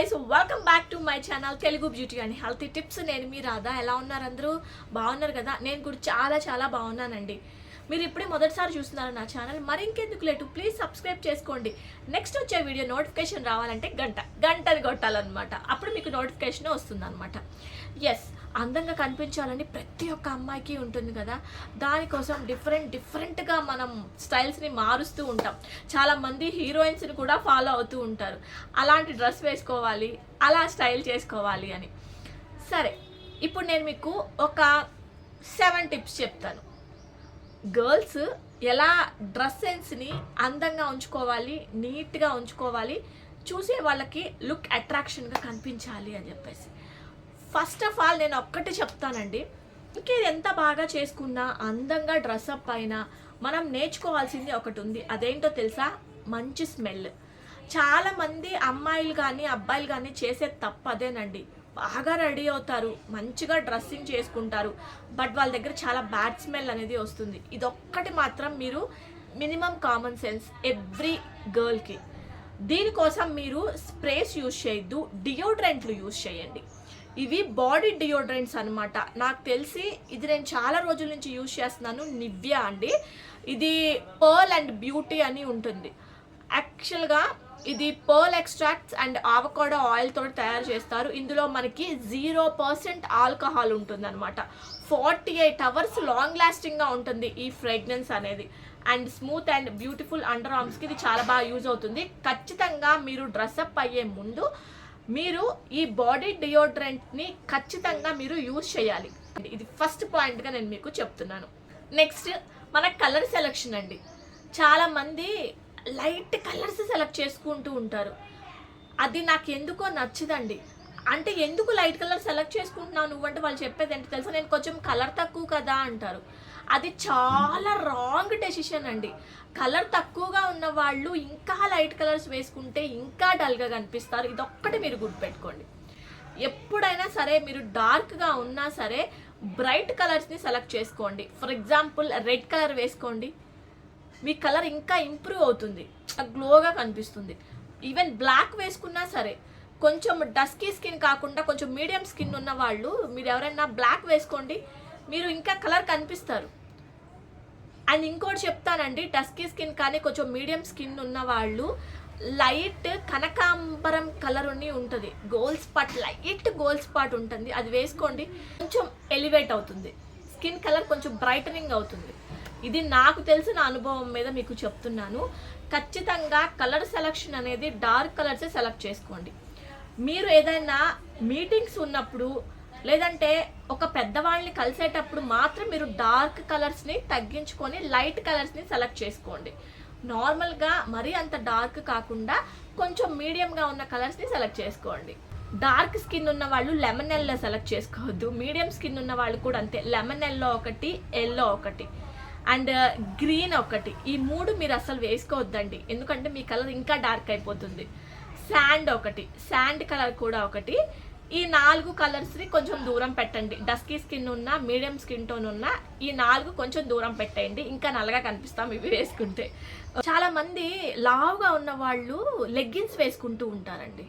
Guys, welcome back to my channel Telugu beauty and healthy tips. నేను మీ రాధా. ఎలా ఉన్నారు అందరూ? బాగున్నారు కదా? నేను కూడా చాలా బాగున్నానండి. మీరు ఇప్పుడే మొదటిసారి చూస్తున్నారు నా ఛానల్. ఇంకెందుకు లేటు, ప్లీజ్ సబ్స్క్రైబ్ చేసుకోండి. నెక్స్ట్ వచ్చే వీడియో నోటిఫికేషన్ రావాలంటే గంటది కొట్టాలన్నమాట. అప్పుడు మీకు నోటిఫికేషన్ వస్తుంది అనమాట. ఎస్, అందంగా కనిపించాలని ప్రతి ఒక్క అమ్మాయికి ఉంటుంది కదా. దానికోసం డిఫరెంట్గా మనం స్టైల్స్ని మారుస్తూ ఉంటాం. చాలామంది హీరోయిన్స్ని కూడా ఫాలో అవుతూ ఉంటారు. అలాంటి డ్రెస్ వేసుకోవాలి, అలా స్టైల్ చేసుకోవాలి అని. సరే, ఇప్పుడు నేను మీకు ఒక 7 టిప్స్ చెప్తాను. గర్ల్స్ ఎలా డ్రెస్ సెన్స్ని అందంగా ఉంచుకోవాలి, నీట్గా ఉంచుకోవాలి, చూసే వాళ్ళకి లుక్ అట్రాక్షన్గా కనిపించాలి అని చెప్పేసి. ఫస్ట్ ఆఫ్ ఆల్ నేను ఒక్కటి చెప్తానండి. ఇంకేది ఎంత బాగా చేసుకున్నా, అందంగా డ్రెస్అప్ అయినా మనం నేర్చుకోవాల్సింది ఒకటి ఉంది. అదేంటో తెలుసా? మంచి స్మెల్. చాలామంది అమ్మాయిలు కానీ అబ్బాయిలు కానీ చేసే తప్పు అదేనండి. బాగా రెడీ అవుతారు, మంచిగా డ్రెస్సింగ్ చేసుకుంటారు, బట్ వాళ్ళ దగ్గర చాలా బ్యాడ్ స్మెల్ అనేది వస్తుంది. ఇదొక్కటి మాత్రం మీరు మినిమం కామన్ సెన్స్ ఎవ్రీ గర్ల్కి. దీనికోసం మీరు స్ప్రేస్ యూజ్ చేయొద్దు, డియోడ్రెంట్లు యూజ్ చేయండి. ఇవి బాడీ డియోడ్రెంట్స్ అనమాట. నాకు తెలిసి ఇది నేను చాలా రోజుల నుంచి యూజ్ చేస్తున్నాను. నివ్యా అండి. ఇది పర్ల్ అండ్ బ్యూటీ అని ఉంటుంది. యాక్చువల్గా ఇది pearl extracts and avocado oil తోటి తయారు చేస్తారు. ఇందులో మనకి 0% ఆల్కహాల్ ఉంటుంది అనమాట. 48 అవర్స్ లాంగ్ లాస్టింగ్గా ఉంటుంది ఈ ఫ్రేగ్రెన్స్ అనేది. And smooth and beautiful under ఆర్మ్స్కి ఇది చాలా బాగా యూజ్ అవుతుంది. ఖచ్చితంగా మీరు డ్రెస్అప్ అయ్యే ముందు మీరు ఈ బాడీ డియోడ్రెంట్ని ఖచ్చితంగా మీరు యూజ్ చేయాలి. ఇది ఫస్ట్ పాయింట్గా నేను మీకు చెప్తున్నాను. నెక్స్ట్ మన కలర్ సెలెక్షన్ అండి. చాలామంది లైట్ కలర్స్ సెలెక్ట్ చేసుకుంటూ ఉంటారు. అది నాకు ఎందుకో నచ్చదండి. అంటే ఎందుకు లైట్ కలర్ సెలెక్ట్ చేసుకుంటున్నావు నువ్వంటే వాళ్ళు చెప్పేది ఏంటి తెలుసా? నేను కొంచెం కలర్ తక్కువ కదా అంటారు. అది చాలా రాంగ్ డెసిషన్ అండి. కలర్ తక్కువగా ఉన్న వాళ్ళు ఇంకా లైట్ కలర్స్ వేసుకుంటే ఇంకా డల్గా కనిపిస్తారు. ఇదొక్కటి మీరు గుర్తుపెట్టుకోండి. ఎప్పుడైనా సరే మీరు డార్క్గా ఉన్నా సరే బ్రైట్ కలర్స్ని సెలెక్ట్ చేసుకోండి. ఫర్ ఎగ్జాంపుల్ రెడ్ కలర్ వేసుకోండి, మీ కలర్ ఇంకా ఇంప్రూవ్ అవుతుంది, గ్లోగా కనిపిస్తుంది. ఈవెన్ బ్లాక్ వేసుకున్నా సరే, కొంచెం డస్కీ స్కిన్ కాకుండా కొంచెం మీడియం స్కిన్ ఉన్న వాళ్ళు మీరు ఎవరైనా బ్లాక్ వేసుకోండి, మీరు ఇంకా కలర్ కనిపిస్తారు. అండ్ ఇంకోటి చెప్తానండి, డస్కీ స్కిన్ కానీ కొంచెం మీడియం స్కిన్ ఉన్న వాళ్ళు లైట్ కనకాంబరం కలర్ అని ఉంటుంది, లైట్ గోల్డ్ స్పాట్ ఉంటుంది, అది వేసుకోండి. కొంచెం ఎలివేట్ అవుతుంది, స్కిన్ కలర్ కొంచెం బ్రైటనింగ్ అవుతుంది. ఇది నాకు తెలిసిన అనుభవం మీద మీకు చెప్తున్నాను. ఖచ్చితంగా కలర్ సెలెక్షన్ అనేది డార్క్ కలర్సే సెలెక్ట్ చేసుకోండి. మీరు ఏదైనా మీటింగ్స్ ఉన్నప్పుడు లేదంటే ఒక పెద్దవాళ్ళని కలిసేటప్పుడు మాత్రం మీరు డార్క్ కలర్స్ని తగ్గించుకొని లైట్ కలర్స్ని సెలెక్ట్ చేసుకోండి. నార్మల్గా మరీ అంత డార్క్ కాకుండా కొంచెం మీడియంగా ఉన్న కలర్స్ని సెలెక్ట్ చేసుకోండి. డార్క్ స్కిన్ ఉన్న వాళ్ళు లెమన్ ఎల్లో సెలెక్ట్ చేసుకోవద్దు. మీడియం స్కిన్ ఉన్న వాళ్ళు కూడా అంతే. లెమన్ ఎల్లో ఒకటి, ఎల్లో ఒకటి అండ్ గ్రీన్ ఒకటి, ఈ 3 మీరు అసలు వేసుకోవద్దండి. ఎందుకంటే మీ కలర్ ఇంకా డార్క్ అయిపోతుంది. శాండ్ ఒకటి, శాండ్ కలర్ కూడా ఒకటి. ఈ 4 కలర్స్ని కొంచెం దూరం పెట్టండి. డస్కీ స్కిన్ ఉన్న, మీడియం స్కిన్ టోన్ ఉన్న ఈ 4 కొంచెం దూరం పెట్టండి. ఇంకా నల్లగా కనిపిస్తాం ఇవి వేసుకుంటే. చాలామంది లావుగా ఉన్న వాళ్ళు లెగ్గిన్స్ వేసుకుంటూ ఉంటారండి.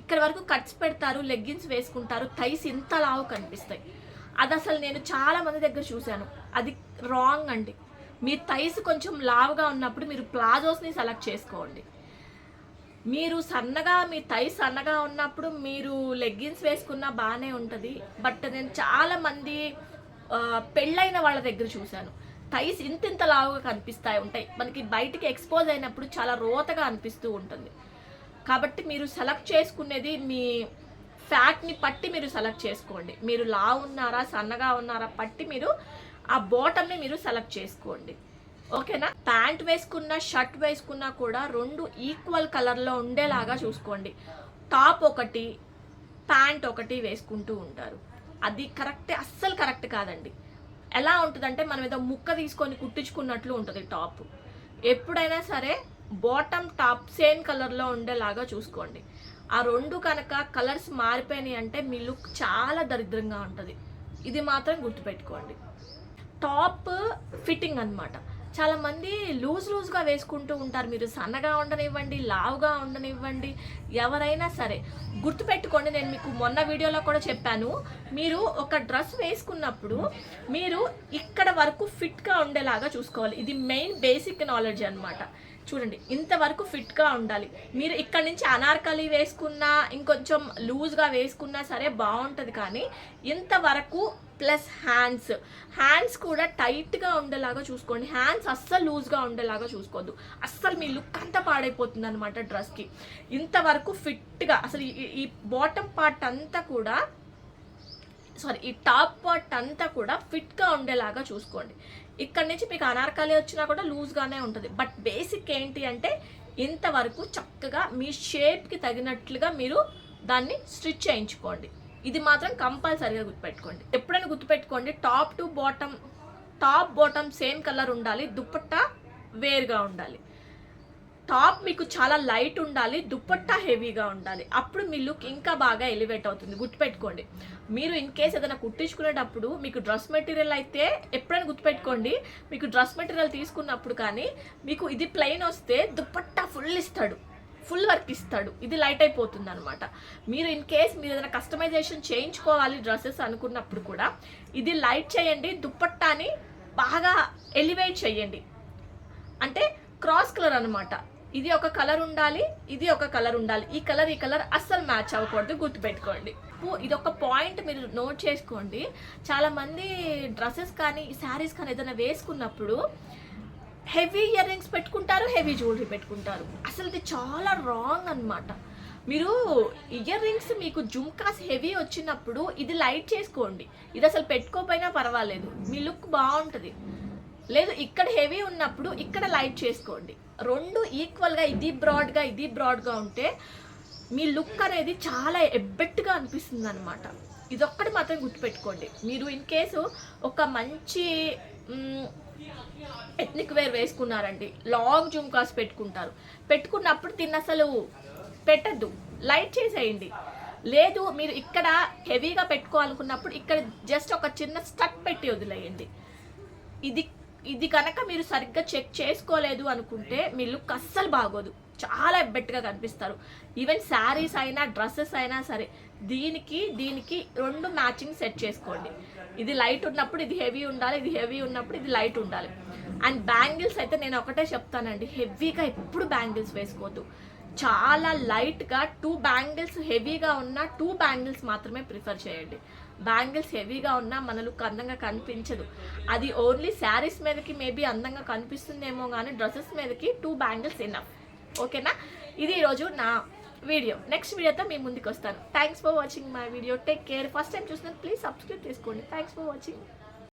ఇక్కడ వరకు కట్స్ పెడతారు, లెగ్గిన్స్ వేసుకుంటారు, థైస్ ఇంత లావు కనిపిస్తాయి. అది అసలు నేను చాలా మంది దగ్గర చూశాను. అది రాంగ్ అండి. మీ థైస్ కొంచెం లావుగా ఉన్నప్పుడు మీరు ప్లాజోస్ని సెలెక్ట్ చేసుకోండి. మీరు మీ థైస్ సన్నగా ఉన్నప్పుడు మీరు లెగ్గిన్స్ వేసుకున్నా బాగానే ఉంటుంది. బట్ నేను చాలామంది పెళ్ళైన వాళ్ళ దగ్గర చూశాను, థైస్ ఇంత లావుగా కనిపిస్తాయి ఉంటాయి. మనకి బయటికి ఎక్స్పోజ్ అయినప్పుడు చాలా రోతగా అనిపిస్తూ ఉంటుంది. కాబట్టి మీరు సెలెక్ట్ చేసుకునేది మీ ఫ్యాట్ని పట్టి మీరు సెలెక్ట్ చేసుకోండి. మీరు లావు ఉన్నారా సన్నగా ఉన్నారా పట్టి మీరు ఆ బాటమ్ని మీరు సెలెక్ట్ చేసుకోండి. ఓకేనా? ప్యాంట్ వేసుకున్నా షర్ట్ వేసుకున్నా కూడా 2 ఈక్వల్ కలర్లో ఉండేలాగా చూసుకోండి. టాప్ ఒకటి, ప్యాంట్ ఒకటి వేసుకుంటూ ఉంటారు. అది అస్సలు కరెక్ట్ కాదండి. ఎలా ఉంటుందంటే మనం ఏదో ముక్క తీసుకొని కుట్టించుకున్నట్లు ఉంటుంది టాప్. ఎప్పుడైనా సరే బాటమ్ టాప్ సేమ్ కలర్లో ఉండేలాగా చూసుకోండి. ఆ 2 కనుక కలర్స్ మారిపోయినాయి అంటే మీ లుక్ చాలా దరిద్రంగా ఉంటుంది. ఇది మాత్రం గుర్తుపెట్టుకోండి. టాప్ ఫిట్టింగ్ అనమాట. చాలామంది లూజ్గా వేసుకుంటూ ఉంటారు. మీరు సన్నగా ఉండనివ్వండి, లావుగా ఉండనివ్వండి, ఎవరైనా సరే గుర్తుపెట్టుకోండి. నేను మీకు మొన్న వీడియోలో కూడా చెప్పాను. మీరు ఒక డ్రెస్ వేసుకున్నప్పుడు మీరు ఇక్కడ వరకు ఫిట్గా ఉండేలాగా చూసుకోవాలి. ఇది మెయిన్ బేసిక్ నాలెడ్జ్ అనమాట. చూడండి, ఇంతవరకు ఫిట్గా ఉండాలి. మీరు ఇక్కడ నుంచి అనార్కలి వేసుకున్నా, ఇంకొంచెం లూజ్గా వేసుకున్నా సరే బాగుంటుంది. కానీ ఇంతవరకు ప్లస్ హ్యాండ్స్ కూడా టైట్గా ఉండేలాగా చూసుకోండి. హ్యాండ్స్ అస్సలు లూజ్గా ఉండేలాగా చూసుకోవద్దు. అస్సలు మీ లుక్ అంతా పాడైపోతుంది అనమాట డ్రెస్కి. ఇంతవరకు ఫిట్గా అసలు ఈ బాటమ్ పార్ట్ అంతా కూడా ఈ టాప్ పార్ట్ అంతా కూడా ఫిట్గా ఉండేలాగా చూసుకోండి. ఇక్కడ నుంచి మీకు అనార్కలి వచ్చినా కూడా లూజ్గానే ఉంటుంది. బట్ బేసిక్ ఏంటి అంటే ఇంతవరకు చక్కగా మీ షేప్కి తగినట్లుగా మీరు దాన్ని స్టిచ్ చేయించుకోండి. ఇది మాత్రం కంపల్సరీగా గుర్తుపెట్టుకోండి. ఎప్పుడైనా గుర్తుపెట్టుకోండి, top to bottom same colour ఉండాలి. దుపట్టా వేరుగా ఉండాలి. టాప్ మీకు చాలా లైట్ ఉండాలి, దుపట్టా హెవీగా ఉండాలి. అప్పుడు మీ లుక్ ఇంకా బాగా ఎలివేట్ అవుతుంది. గుర్తుపెట్టుకోండి. మీరు ఇన్ కేస్ ఏదైనా కుట్టించుకునేటప్పుడు మీకు డ్రెస్ మెటీరియల్ అయితే ఎప్పుడైనా గుర్తుపెట్టుకోండి, మీకు డ్రెస్ మెటీరియల్ తీసుకున్నప్పుడు కానీ మీకు ఇది ప్లెయిన్ వస్తే దుపట్టా ఫుల్ వర్క్ ఇస్తాడు. ఇది లైట్ అయిపోతుంది అనమాట. మీరు ఇన్ కేస్ మీరు ఏదైనా కస్టమైజేషన్ చేయించుకోవాలి డ్రెస్సెస్ అనుకున్నప్పుడు కూడా ఇది లైట్ చేయండి, దుపట్టాని బాగా ఎలివేట్ చేయండి. అంటే క్రాస్ కలర్ అనమాట. ఇది ఒక కలర్ ఉండాలి, ఇది ఒక కలర్ ఉండాలి. ఈ కలర్ అస్సలు మ్యాచ్ అవ్వకూడదు. గుర్తుపెట్టుకోండి. ఇది ఒక పాయింట్ మీరు నోట్ చేసుకోండి. చాలామంది డ్రెస్సెస్ కానీ శారీస్ కానీ ఏదైనా వేసుకున్నప్పుడు హెవీ ఇయర్ రింగ్స్ పెట్టుకుంటారు, హెవీ జ్యువెలరీ పెట్టుకుంటారు. అసలు ఇది చాలా రాంగ్ అనమాట. మీరు ఇయర్ రింగ్స్ మీకు జుమ్కాస్ హెవీ వచ్చినప్పుడు ఇది లైట్ చేసుకోండి. ఇది అసలు పెట్టుకోపోయినా పర్వాలేదు, మీ లుక్ బాగుంటుంది. లేదు, ఇక్కడ హెవీ ఉన్నప్పుడు ఇక్కడ లైట్ చేసుకోండి. రెండు ఈక్వల్గా ఇది బ్రాడ్గా ఉంటే మీ లుక్ అనేది చాలా ఎబ్బెట్టుగా అనిపిస్తుంది అనమాట. ఇదొక్కటి మాత్రం గుర్తుపెట్టుకోండి. మీరు ఇన్ కేసు ఒక మంచి ఎథ్నిక్ వేర్ వేసుకున్నారండి, లాంగ్ జుమ్కాస్ పెట్టుకున్నప్పుడు దీన్ని అసలు పెట్టద్దు, లైట్ చేసేయండి. లేదు, మీరు ఇక్కడ హెవీగా పెట్టుకోవాలనుకున్నప్పుడు ఇక్కడ జస్ట్ ఒక చిన్న స్టక్ పెట్టి వదిలేయండి. ఇది కనుక మీరు సరిగ్గా చెక్ చేసుకోలేదు అనుకుంటే మీ లుక్ అస్సలు బాగోదు, చాలా ఎబ్బెట్టుగా కనిపిస్తారు. ఈవెన్ శారీస్ అయినా డ్రెస్సెస్ అయినా సరే దీనికి రెండు మ్యాచింగ్ సెట్ చేసుకోండి. ఇది లైట్ ఉన్నప్పుడు ఇది హెవీ ఉండాలి, ఇది హెవీ ఉన్నప్పుడు ఇది లైట్ ఉండాలి. అండ్ బ్యాంగిల్స్ అయితే నేను ఒకటే చెప్తానండి, హెవీగా ఎప్పుడు బ్యాంగిల్స్ వేసుకోవద్దు. చాలా లైట్గా 2 బ్యాంగిల్స్ హెవీగా ఉన్న 2 బ్యాంగిల్స్ మాత్రమే ప్రిఫర్ చేయండి. బ్యాంగిల్స్ హెవీగా ఉన్నా మన లుక్ అందంగా కనిపించదు. అది ఓన్లీ శారీస్ మీదకి మేబీ అందంగా కనిపిస్తుందేమో కానీ డ్రెస్సెస్ మీదకి 2 బ్యాంగిల్స్ ఎనఫ్. ఓకేనా? ఇది ఈరోజు నా వీడియో. నెక్స్ట్ వీడియోతో మీ ముందుకు వస్తాను. Thanks for watching my video. Take care. First time చూసినా ప్లీజ్ సబ్స్క్రైబ్ చేసుకోండి. Thanks for watching.